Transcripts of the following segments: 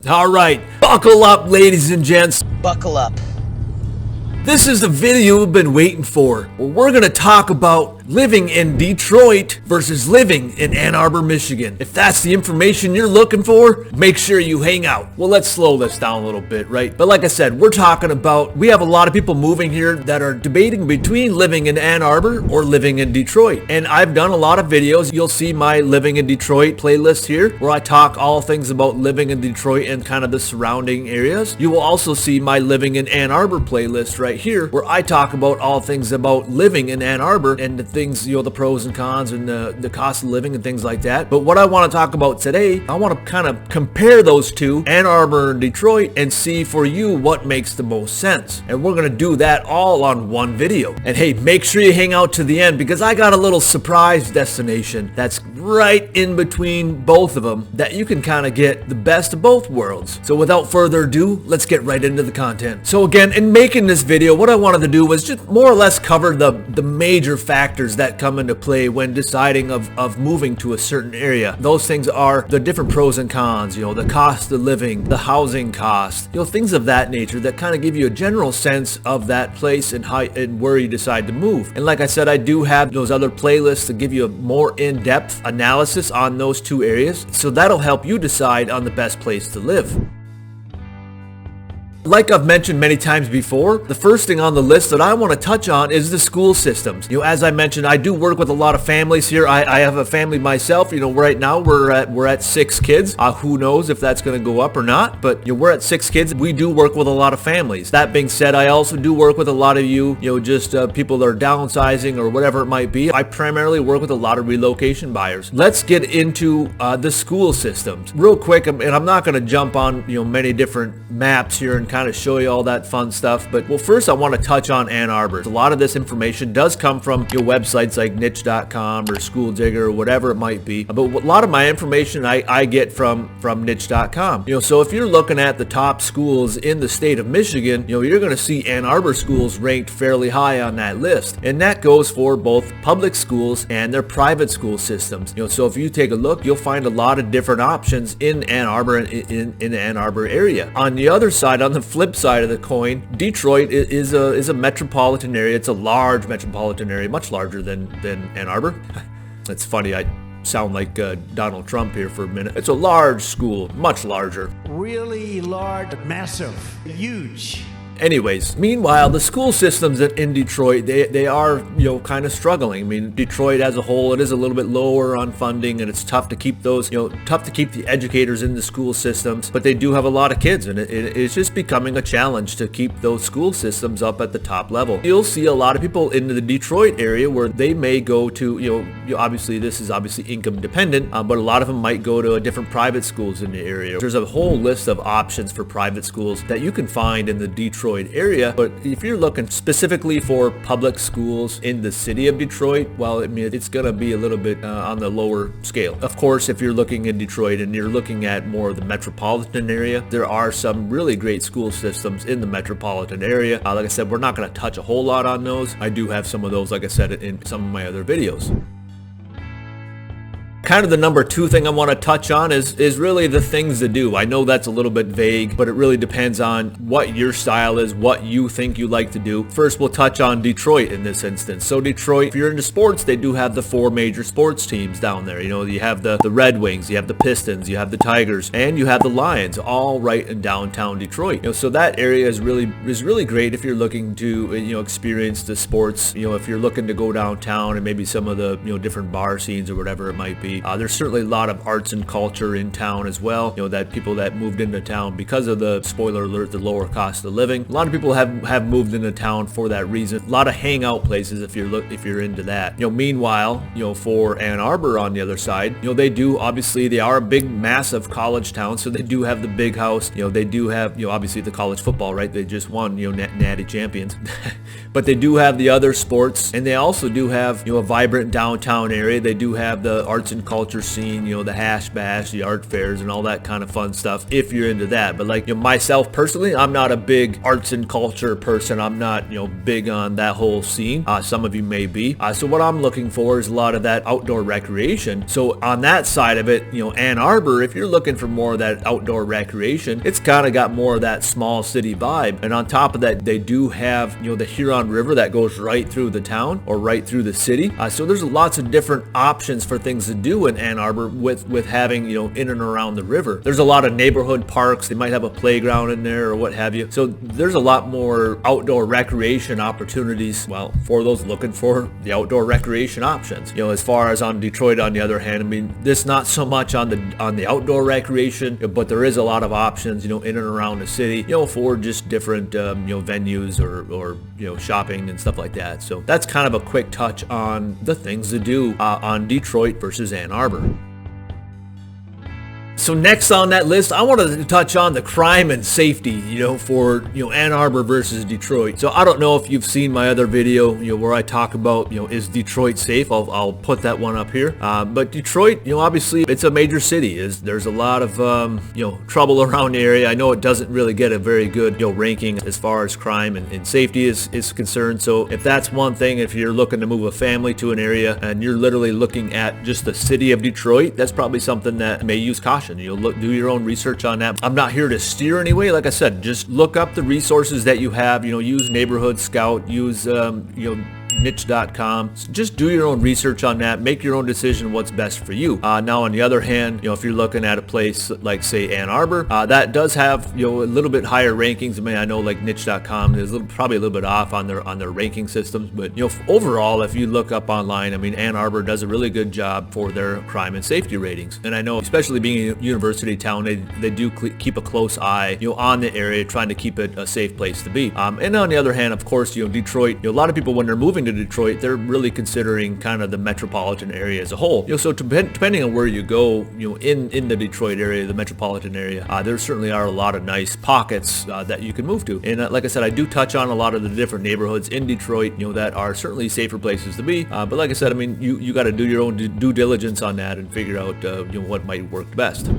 All right, buckle up, ladies and gents. Buckle up. This is the video we've been waiting for, where we're going to talk about living in Detroit versus living in Ann Arbor, Michigan. If that's the information you're looking for, make sure you hang out. Well, let's slow this down a little bit, right? But like I said, we're talking about, we have a lot of people moving here that are debating between living in Ann Arbor or living in Detroit. And I've done a lot of videos. You'll see my Living in Detroit playlist here, where I talk all things about living in Detroit and kind of the surrounding areas. You will also see my Living in Ann Arbor playlist right here, where I talk about all things about living in Ann Arbor and the things, the pros and cons and the cost of living and things like that. But what I want to talk about today, I want to kind of compare those two, Ann Arbor and Detroit, and see for you what makes the most sense. And we're going to do that all on one video. And hey, make sure you hang out to the end, because I got a little surprise destination that's right in between both of them that you can kind of get the best of both worlds. So without further ado, let's get right into the content. So again, in making this video, what I wanted to do was just more or less cover the major factors that come into play when deciding of moving to a certain area. Those things are the different pros and cons, the cost of living, the housing cost, things of that nature that kind of give you a general sense of that place and how and where you decide to move. And like I said, I do have those other playlists to give you a more in-depth analysis on those two areas, so that'll help you decide on the best place to live. Like I've mentioned many times before, the first thing on the list that I want to touch on is the school systems. As I mentioned, I do work with a lot of families here. I have a family myself. Right now we're at 6 kids. Who knows if that's going to go up or not? But we're at 6 kids. We do work with a lot of families. That being said, I also do work with a lot of just people that are downsizing or whatever it might be. I primarily work with a lot of relocation buyers. Let's get into the school systems real quick, and I'm not going to jump on many different maps here and kind of show you all that fun stuff. But first I want to touch on Ann Arbor. A lot of this information does come from websites like niche.com or School Digger or whatever it might be. But a lot of my information I get from niche.com. So if you're looking at the top schools in the state of Michigan, you're going to see Ann Arbor schools ranked fairly high on that list. And that goes for both public schools and their private school systems. So if you take a look, you'll find a lot of different options in Ann Arbor and in the Ann Arbor area. On the other side, on the flip side of the coin, Detroit is a metropolitan area. It's a large metropolitan area, much larger than Ann Arbor. It's funny, I sound like Donald Trump here for a minute. It's a large school, much larger. Really large, massive, huge. Anyways, meanwhile, the school systems in Detroit, they are, kind of struggling. I mean, Detroit as a whole, it is a little bit lower on funding, and it's tough to keep those, tough to keep the educators in the school systems, but they do have a lot of kids, and it's just becoming a challenge to keep those school systems up at the top level. You'll see a lot of people in the Detroit area where they may go to, obviously this is obviously income dependent, but a lot of them might go to different private schools in the area. There's a whole list of options for private schools that you can find in the Detroit area. But if you're looking specifically for public schools in the city of Detroit, well, I mean, it's going to be a little bit on the lower scale. Of course, if you're looking in Detroit and you're looking at more of the metropolitan area, there are some really great school systems in the metropolitan area. Like I said, we're not going to touch a whole lot on those. I do have some of those, like I said, in some of my other videos. Kind of the number 2 thing I want to touch on is really the things to do. I know that's a little bit vague, but it really depends on what your style is, what you think you like to do. First, we'll touch on Detroit in this instance. So Detroit, if you're into sports, they do have the 4 major sports teams down there. You have the Red Wings, you have the Pistons, you have the Tigers, and you have the Lions, all right in downtown Detroit. So that area is really great if you're looking to experience the sports. If you're looking to go downtown and maybe some of the different bar scenes or whatever it might be. There's certainly a lot of arts and culture in town as well. That people that moved into town because of the, spoiler alert, the lower cost of living. A lot of people have moved into town for that reason. A lot of hangout places if you're into that. Meanwhile, for Ann Arbor on the other side, they are a big, massive college town, so they do have the big house. They do have, obviously the college football, right? They just won, natty champions. But they do have the other sports, and they also do have, a vibrant downtown area. They do have the arts and culture scene, you know, the hash bash, the art fairs, and all that kind of fun stuff, if you're into that. But like, you know, myself personally, I'm not a big arts and culture person. I'm not, you know, big on that whole scene. Some of you may be. So what I'm looking for is a lot of that outdoor recreation. So on that side of it, you know, Ann Arbor, if you're looking for more of that outdoor recreation, it's kind of got more of that small city vibe. And on top of that, they do have, you know, the Huron River that goes right through the town or right through the city. So there's lots of different options for things to do in Ann Arbor with having, you know, in and around the river. There's a lot of neighborhood parks. They might have a playground in there or what have you. So there's a lot more outdoor recreation opportunities, well, for those looking for the outdoor recreation options. You know, as far as on Detroit, on the other hand, I mean, this not so much on the outdoor recreation, but there is a lot of options, you know, in and around the city, you know, for just different, you know, venues or, you know, shopping and stuff like that. So that's kind of a quick touch on the things to do on Detroit versus Ann Arbor. So next on that list, I wanted to touch on the crime and safety, you know, for, you know, Ann Arbor versus Detroit. So I don't know if you've seen my other video, you know, where I talk about, you know, is Detroit safe? I'll put that one up here. But Detroit, you know, obviously it's a major city. There's a lot of, you know, trouble around the area. I know it doesn't really get a very good, you know, ranking as far as crime and safety is concerned. So if that's one thing, if you're looking to move a family to an area and you're literally looking at just the city of Detroit, that's probably something that may use caution. You'll do your own research on that. I'm not here to steer anyway. Like I said, just look up the resources that you have. You know, use Neighborhood Scout, use you know, niche.com. Just do your own research on that. Make your own decision what's best for you. Now, on the other hand, you know, if you're looking at a place like, say, Ann Arbor, that does have, you know, a little bit higher rankings. I mean, I know like niche.com is probably a little bit off on their ranking systems, but you know, overall, if you look up online, I mean, Ann Arbor does a really good job for their crime and safety ratings. And I know, especially being a university town, they do keep a close eye, you know, on the area, trying to keep it a safe place to be. And on the other hand, of course, you know, Detroit, you know, a lot of people, when they're moving to Detroit, they're really considering kind of the metropolitan area as a whole. You know, so depending on where you go, you know, in the Detroit area, the metropolitan area, there certainly are a lot of nice pockets that you can move to. And like I said, I do touch on a lot of the different neighborhoods in Detroit, you know, that are certainly safer places to be. But like I said, I mean, you got to do your own due diligence on that and figure out, you know, what might work best.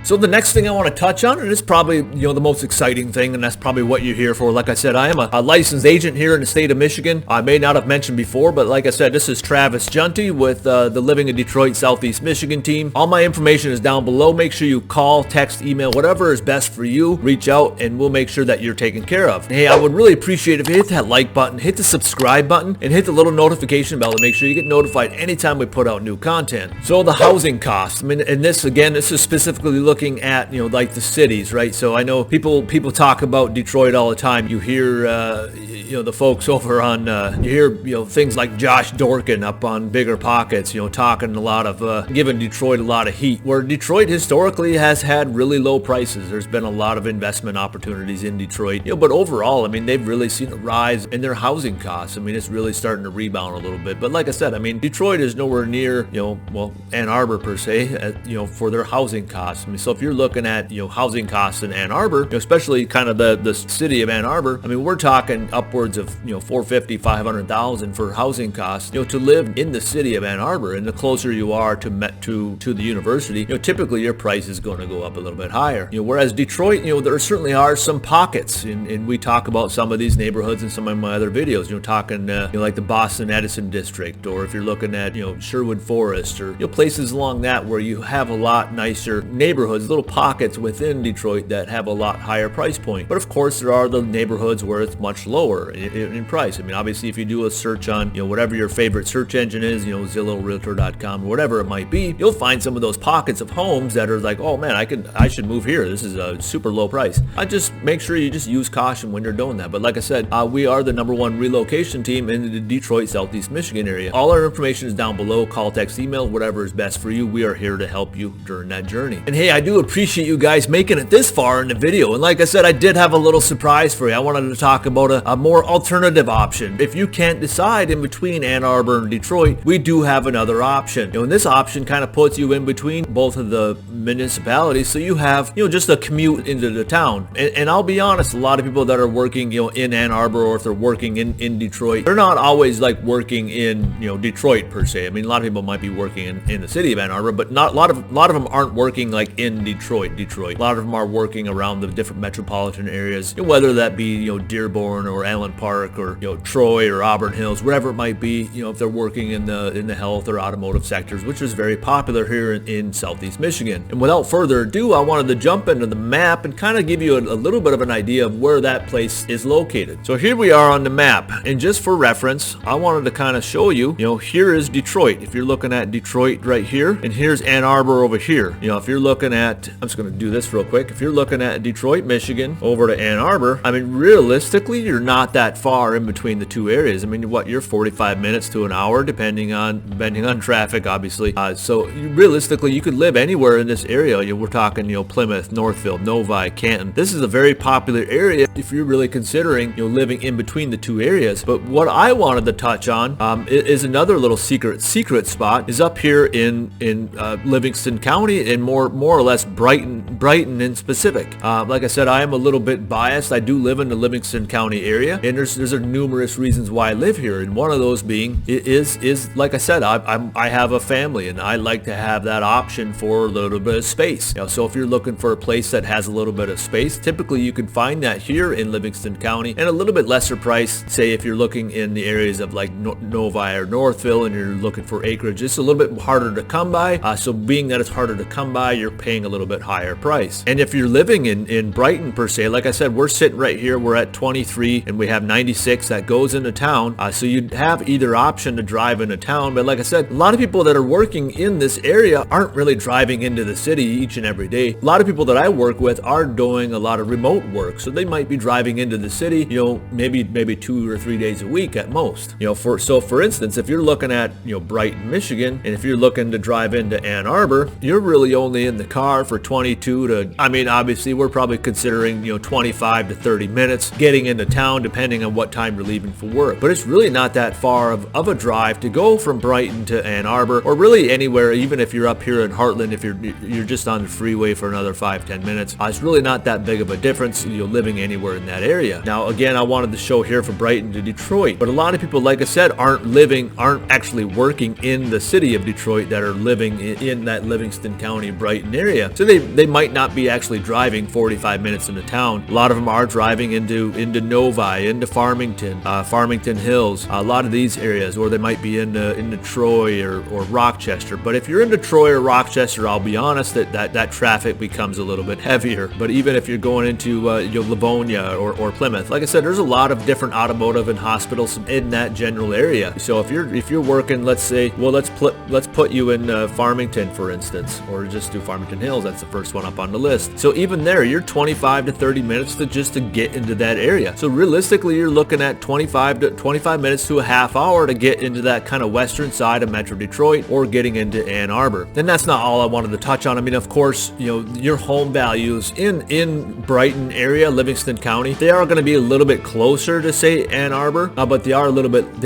So the next thing I want to touch on, and it's probably, you know, the most exciting thing, and that's probably what you're here for. Like I said, I am a licensed agent here in the state of Michigan. I may not have mentioned before, but like I said, this is Travis Juntti with the Living in Detroit Southeast Michigan team. All my information is down below. Make sure you call, text, email, whatever is best for you. Reach out, and we'll make sure that you're taken care of. And hey, I would really appreciate if you hit that like button, hit the subscribe button, and hit the little notification bell to make sure you get notified anytime we put out new content. So the housing costs, I mean, and this again, this is specifically looking at, you know, like the cities, right? So I know people talk about Detroit all the time. You hear, you know, the folks over on, you hear, you know, things like Josh Dorkin up on Bigger Pockets, you know, talking a lot of, giving Detroit a lot of heat, where Detroit historically has had really low prices. There's been a lot of investment opportunities in Detroit, you know, but overall, I mean, they've really seen a rise in their housing costs. I mean, it's really starting to rebound a little bit. But like I said, I mean, Detroit is nowhere near, you know, well, Ann Arbor per se, you know, for their housing costs. I mean, so if you're looking at, you know, housing costs in Ann Arbor, you know, especially kind of the city of Ann Arbor, I mean, we're talking upwards of, you know, $450,000, $500,000 for housing costs, you know, to live in the city of Ann Arbor. And the closer you are to the university, you know, typically your price is going to go up a little bit higher. You know, whereas Detroit, you know, there certainly are some pockets, and we talk about some of these neighborhoods in some of my other videos. You know, talking, you know, like the Boston Edison district, or if you're looking at, you know, Sherwood Forest, or, you know, places along that where you have a lot nicer neighborhoods, little pockets within Detroit that have a lot higher price point. But of course, there are the neighborhoods where it's much lower in price. I mean, obviously, if you do a search on, you know, whatever your favorite search engine is, you know, Zillow, Realtor.com, whatever it might be, you'll find some of those pockets of homes that are like, oh man, I should move here. This is a super low price. I just make sure you just use caution when you're doing that. But like I said, we are the #1 relocation team in the Detroit, Southeast Michigan area. All our information is down below. Call, text, email, whatever is best for you. We are here to help you during that journey. And hey, I do appreciate you guys making it this far in the video. And like I said, I did have a little surprise for you. I wanted to talk about a more alternative option. If you can't decide in between Ann Arbor and Detroit, we do have another option. And this option kind of puts you in between both of the municipalities, so you have, just a commute into the town. And I'll be honest, a lot of people that are working, in Ann Arbor, or if they're working in Detroit, they're not always like working in, Detroit per se. I mean, a lot of people might be working in the city of Ann Arbor, but not a lot of them aren't working like in Detroit. A lot of them are working around the different metropolitan areas, whether that be, Dearborn or Allen Park or, Troy or Auburn Hills, wherever it might be, if they're working in the health or automotive sectors, which is very popular here in Southeast Michigan. And without further ado, I wanted to jump into the map and kind of give you a little bit of an idea of where that place is located. So here we are on the map, and just for reference, I wanted to kind of show you, here is Detroit. If you're looking at Detroit right here, and here's Ann Arbor over here. If you're looking at, I'm just going to do this real quick. If you're looking at Detroit, Michigan over to Ann Arbor, I mean, realistically, you're not that far in between the two areas. I mean, you're 45 minutes to an hour, depending on traffic, obviously. So realistically, you could live anywhere in this area. We're talking, Plymouth, Northville, Novi, Canton. This is a very popular area if you're really considering, living in between the two areas. But what I wanted to touch on is another little secret spot is up here in Livingston County, and more or less Brighton in specific. Like I said, I am a little bit biased. I do live in the Livingston County area, and there's numerous reasons why I live here, and one of those being is like I said, I have a family, and I like to have that option for a little bit of space. So if you're looking for a place that has a little bit of space, typically you can find that here in Livingston County, and a little bit lesser price. Say if you're looking in the areas of like Novi or Northville, and you're looking for acreage, it's a little bit harder to come by. So being that it's harder to come by, you're paying a little bit higher price. And if you're living in Brighton per se, like I said, we're sitting right here. We're at 23, and we have 96 that goes into town. So you'd have either option to drive into town. But like I said, a lot of people that are working in this area aren't really driving into the city each and every day. A lot of people that I work with are doing a lot of remote work, so they might be driving into the city, maybe 2 or 3 days a week at most. For instance, if you're looking at Brighton, Michigan, and if you're looking to drive into Ann Arbor, you're really only in the car for 22 to, I mean, obviously we're probably considering 25 to 30 minutes getting into town, depending on what time you're leaving for work. But it's really not that far of a drive to go from Brighton to Ann Arbor, or really anywhere. Even if you're up here in Heartland, if you're just on the freeway for another 5-10 minutes, it's really not that big of a difference, living anywhere in that area. Now again, I wanted to show here from Brighton to Detroit, but a lot of people, like I said, aren't actually working in the city of Detroit, that are living in that Livingston County, Brighton area. So they might not be actually driving 45 minutes into town. A lot of them are driving into Novi, into Farmington Hills, a lot of these areas, or they might be into Troy or Rochester. But if you're into Troy or Rochester, I'll be honest, that traffic becomes a little bit heavier. But even if you're going into Livonia or Plymouth, like I said, there's a lot of different automotive and hospitals in that general area. So if you're working, let's say, well, let's put you in Farmington, for instance, or just do Farmington Hills. That's the first one up on the list. So even there, you're 25 to 30 minutes to get into that area. So realistically, you're looking at 25 minutes to a half hour to get into that kind of western side of Metro Detroit, or getting into Ann Arbor. Then that's not all I wanted to touch on. I mean, of course, your home values in Brighton area, Livingston County, they are going to be a little bit closer to say Ann Arbor, but they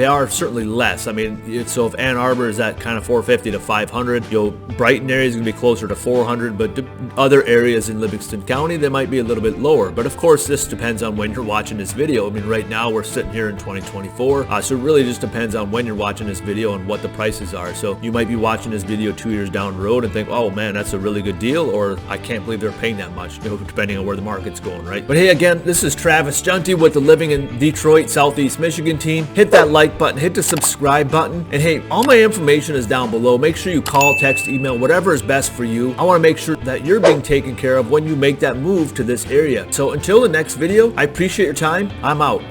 are certainly less. I mean, so if Ann Arbor is at kind of 450 to 500, Brighton area is going to be closer to 400, but other areas in Livingston County, they might be a little bit lower. But of course, this depends on when you're watching this video. I mean, right now we're sitting here in 2024, so it really just depends on when you're watching this video and what the prices are. So you might be watching this video 2 years down the road and think, oh man, that's a really good deal, or I can't believe they're paying that much, depending on where the market's going, right? But hey, again, this is Travis Juntti with the Living in Detroit, Southeast Michigan team. Hit that like button, hit the subscribe button, and hey, all my information is down below. Make sure you call, text, email, whatever is best for you. I want to make sure that you're being taken care of when you make that move to this area. So until the next video, I appreciate your time. I'm out.